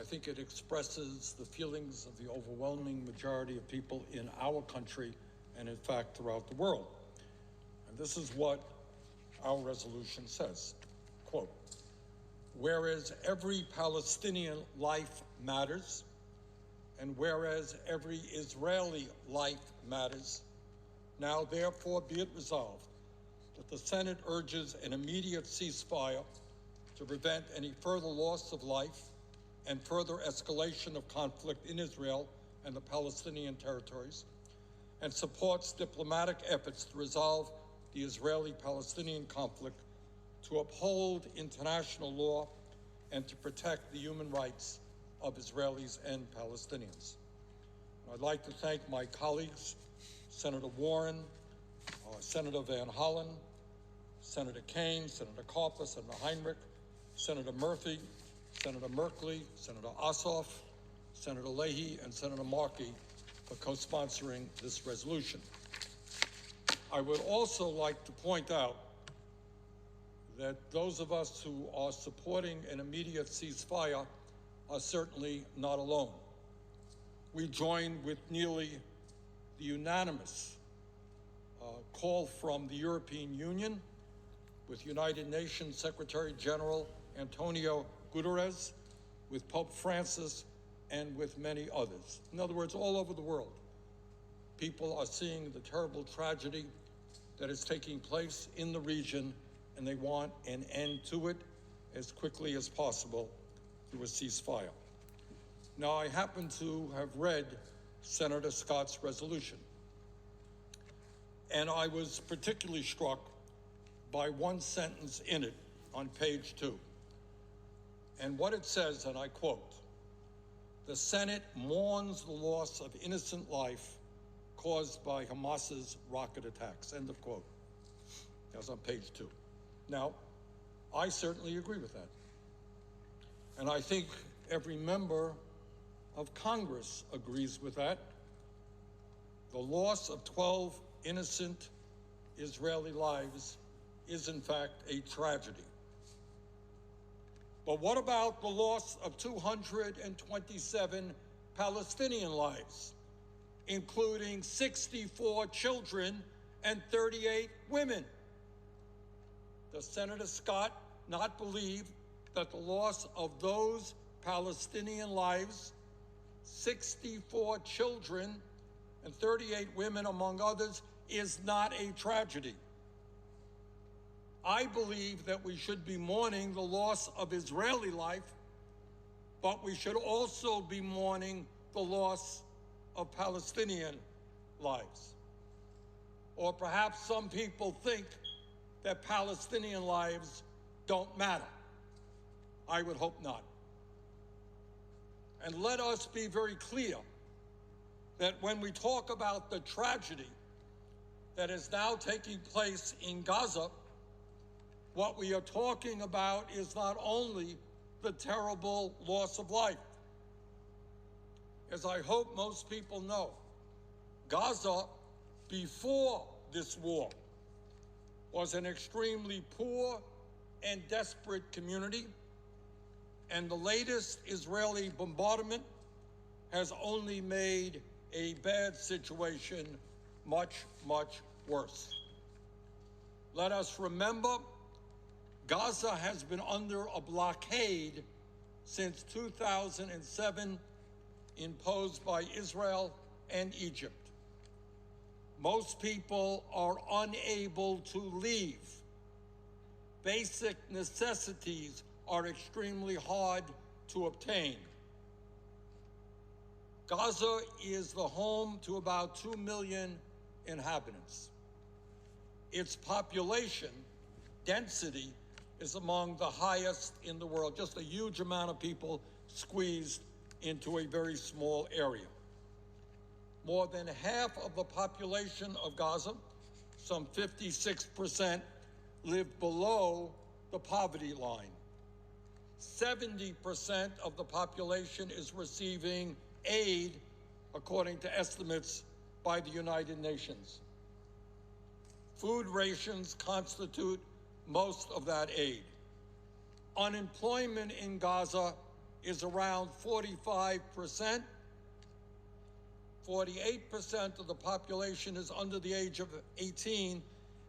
think it expresses the feelings of the overwhelming majority of people in our country and, in fact, throughout the world. And this is what our resolution says, quote, "Whereas every Palestinian life matters, and whereas every Israeli life matters, now therefore be it resolved that the Senate urges an immediate ceasefire to prevent any further loss of life and further escalation of conflict in Israel and the Palestinian territories, and supports diplomatic efforts to resolve the Israeli-Palestinian conflict, to uphold international law, and to protect the human rights of Israelis and Palestinians." And I'd like to thank my colleagues, Senator Warren, Senator Van Hollen, Senator Kaine, Senator Carper, Senator Heinrich, Senator Murphy, Senator Merkley, Senator Ossoff, Senator Leahy, and Senator Markey for co-sponsoring this resolution. I would also like to point out that those of us who are supporting an immediate ceasefire are certainly not alone. We join with nearly the unanimous call from the European Union, with United Nations Secretary General Antonio Guterres, with Pope Francis, and with many others. In other words, all over the world, people are seeing the terrible tragedy that is taking place in the region, and they want an end to it as quickly as possible through a ceasefire. Now, I happen to have read Senator Scott's resolution, and I was particularly struck by one sentence in it on page 2. And what it says, and I quote, "The Senate mourns the loss of innocent life caused by Hamas's rocket attacks," end of quote. That's on page 2. Now, I certainly agree with that. And I think every member of Congress agrees with that. The loss of 12 innocent Israeli lives is, in fact, a tragedy. But what about the loss of 227 Palestinian lives, including 64 children and 38 women? Does Senator Scott not believe that the loss of those Palestinian lives, 64 children and 38 women among others, is not a tragedy? I believe that we should be mourning the loss of Israeli life, but we should also be mourning the loss of Palestinian lives. Or perhaps some people think that Palestinian lives don't matter. I would hope not. And let us be very clear that when we talk about the tragedy that is now taking place in Gaza, what we are talking about is not only the terrible loss of life. As I hope most people know, Gaza, before this war, was an extremely poor and desperate community, and the latest Israeli bombardment has only made a bad situation much, much worse. Let us remember, Gaza has been under a blockade since 2007, imposed by Israel and Egypt. Most people are unable to leave. Basic necessities are extremely hard to obtain. Gaza is the home to about 2 million inhabitants. Its population density is among the highest in the world, just a huge amount of people squeezed into a very small area. More than half of the population of Gaza, some 56%, live below the poverty line. 70% of the population is receiving aid, according to estimates by the United Nations. Food rations constitute most of that aid. Unemployment in Gaza is around 45%. 48% of the population is under the age of 18,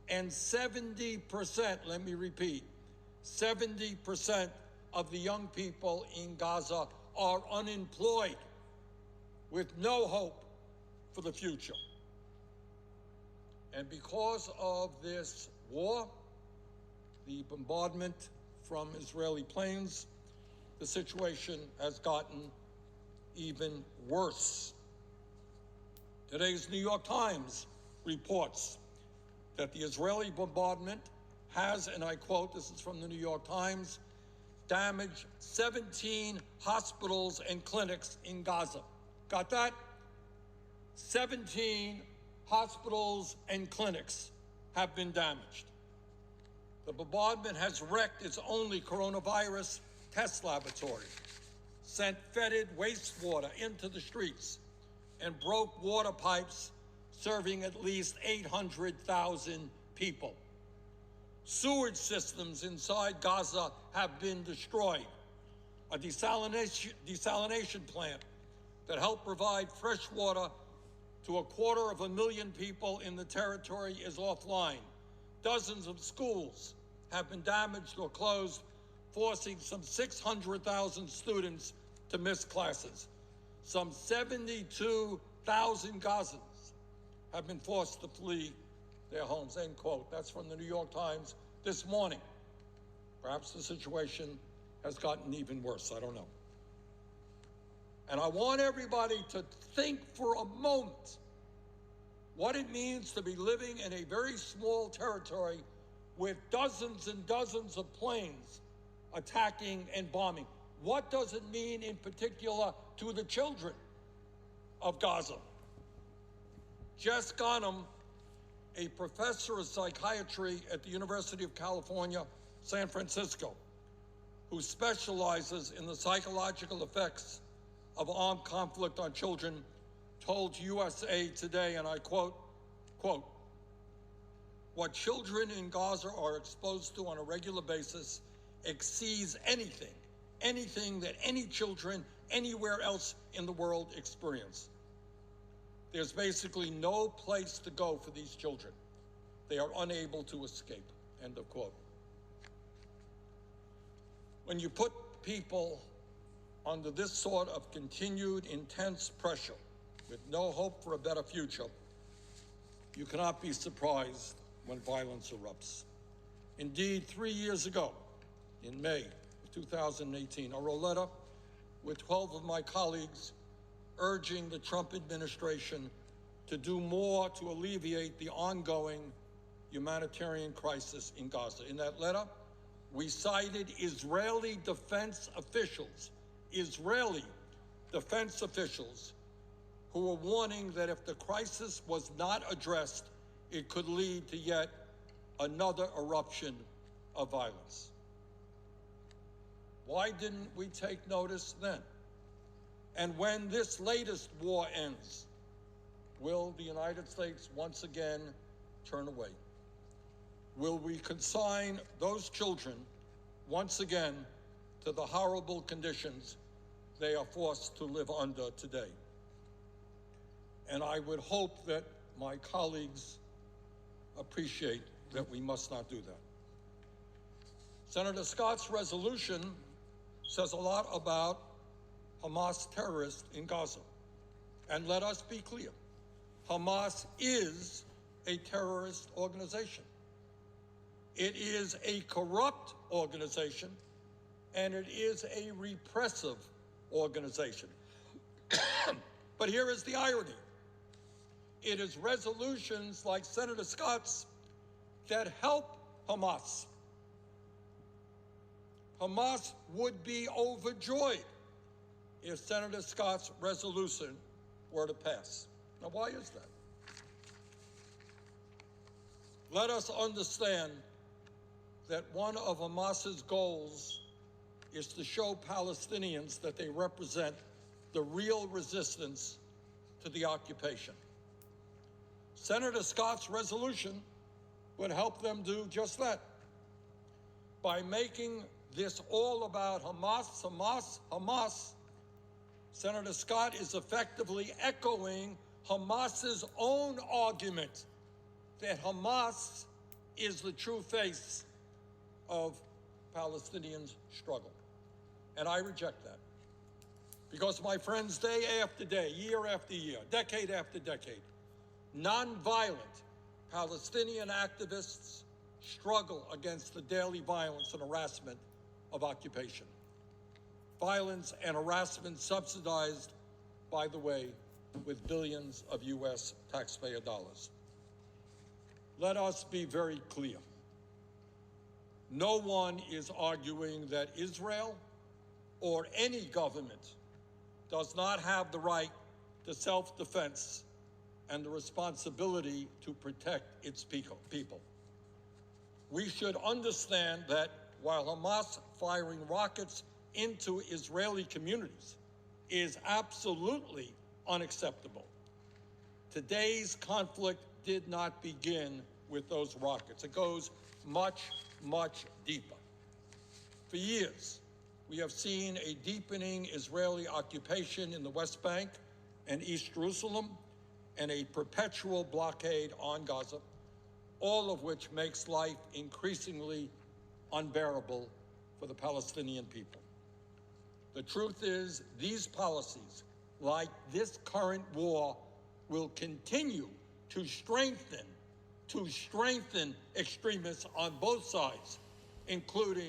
and 70%, let me repeat, 70% of the young people in Gaza are unemployed with no hope for the future. And because of this war, the bombardment from Israeli planes, the situation has gotten even worse. Today's New York Times reports that the Israeli bombardment has, and I quote, this is from the New York Times, damaged 17 hospitals and clinics in Gaza. Got that? 17 hospitals and clinics have been damaged. The bombardment has wrecked its only coronavirus test laboratory, sent fetid wastewater into the streets, and broke water pipes serving at least 800,000 people. Sewage systems inside Gaza have been destroyed. A desalination plant that helped provide fresh water to 250,000 people in the territory is offline. Dozens of schools have been damaged or closed, forcing some 600,000 students to miss classes. Some 72,000 Gazans have been forced to flee their homes, end quote. That's from the New York Times this morning. Perhaps the situation has gotten even worse, I don't know. And I want everybody to think for a moment what it means to be living in a very small territory with dozens and dozens of planes attacking and bombing. What does it mean in particular to the children of Gaza? Jess Ghanem, a professor of psychiatry at the University of California, San Francisco, who specializes in the psychological effects of armed conflict on children, told USA Today, and I quote, "What children in Gaza are exposed to on a regular basis exceeds anything that any children anywhere else in the world experience. There's basically no place to go for these children. They are unable to escape," end of quote. When you put people under this sort of continued intense pressure with no hope for a better future, you cannot be surprised when violence erupts. Indeed, 3 years ago, in May of 2018, I wrote a letter with 12 of my colleagues urging the Trump administration to do more to alleviate the ongoing humanitarian crisis in Gaza. In that letter, we cited Israeli defense officials who were warning that if the crisis was not addressed, it could lead to yet another eruption of violence. Why didn't we take notice then? And when this latest war ends, will the United States once again turn away? Will we consign those children once again to the horrible conditions they are forced to live under today? And I would hope that my colleagues appreciate that we must not do that. Senator Scott's resolution says a lot about Hamas terrorists in Gaza. And let us be clear, Hamas is a terrorist organization. It is a corrupt organization, and it is a repressive organization. But here is the irony. It is resolutions like Senator Scott's that help Hamas. Hamas would be overjoyed if Senator Scott's resolution were to pass. Now, why is that? Let us understand that one of Hamas's goals is to show Palestinians that they represent the real resistance to the occupation. Senator Scott's resolution would help them do just that by making this all about Hamas, Hamas, Hamas, Senator Scott is effectively echoing Hamas's own argument that Hamas is the true face of Palestinians' struggle. And I reject that. Because, my friends, day after day, year after year, decade after decade, nonviolent Palestinian activists struggle against the daily violence and harassment of occupation. Violence and harassment subsidized, by the way, with billions of U.S. taxpayer dollars. Let us be very clear. No one is arguing that Israel or any government does not have the right to self-defense and the responsibility to protect its people. We should understand that while Hamas firing rockets into Israeli communities is absolutely unacceptable, today's conflict did not begin with those rockets. It goes much, much deeper. For years, we have seen a deepening Israeli occupation in the West Bank and East Jerusalem and a perpetual blockade on Gaza, all of which makes life increasingly unbearable for the Palestinian people. The truth is, these policies, like this current war, will continue to strengthen extremists on both sides, including